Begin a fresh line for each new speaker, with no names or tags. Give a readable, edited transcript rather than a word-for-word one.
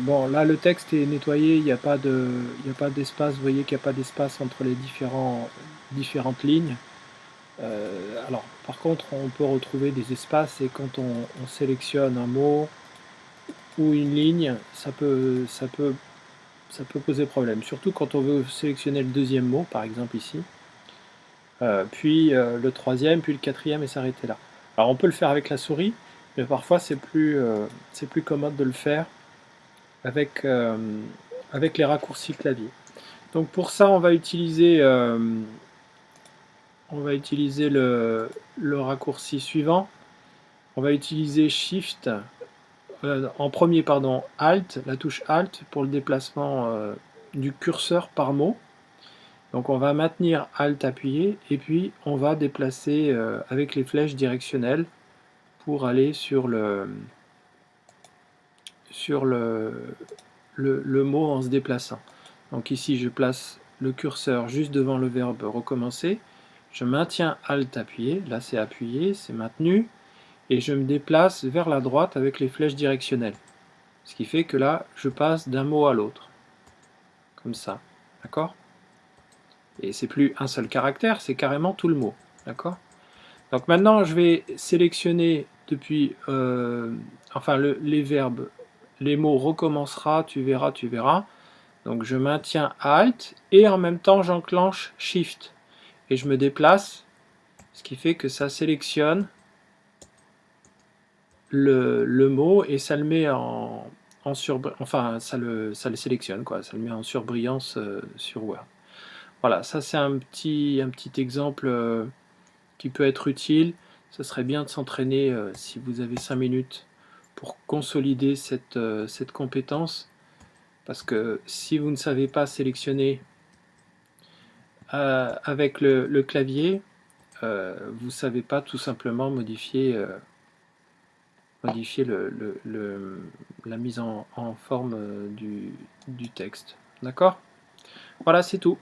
Bon, là, le texte est nettoyé, il n'y a pas d'espace, vous voyez qu'il n'y a pas d'espace entre les différentes lignes. Alors, par contre, on peut retrouver des espaces et quand on sélectionne un mot ou une ligne, ça peut poser problème. Surtout quand on veut sélectionner le deuxième mot, par exemple ici, puis le troisième, puis le quatrième et s'arrêter là. Alors, on peut le faire avec la souris, mais parfois c'est plus commode de le faire avec, avec les raccourcis clavier. Donc pour ça, on va utiliser le raccourci suivant. On va utiliser Shift, en premier, pardon, Alt, la touche Alt pour le déplacement du curseur par mot. Donc on va maintenir Alt appuyé et puis on va déplacer avec les flèches directionnelles pour aller sur le mot en se déplaçant. Donc ici je place le curseur juste devant le verbe recommencer, je maintiens Alt appuyé, là c'est appuyé, c'est maintenu, et je me déplace vers la droite avec les flèches directionnelles. Ce qui fait que là je passe d'un mot à l'autre, comme ça, d'accord? Et c'est plus un seul caractère, c'est carrément tout le mot, d'accord? Donc maintenant je vais sélectionner depuis, enfin les verbes, les mots recommencera, tu verras, tu verras. Donc je maintiens Alt et en même temps j'enclenche Shift et je me déplace, ce qui fait que ça sélectionne le mot et ça le met enfin ça le sélectionne quoi, ça le met en surbrillance sur Word. Voilà, ça c'est un petit exemple qui peut être utile. Ce serait bien de s'entraîner si vous avez 5 minutes pour consolider cette compétence, parce que si vous ne savez pas sélectionner avec le clavier, vous ne savez pas tout simplement modifier la mise en forme du texte. D'accord? Voilà, c'est tout.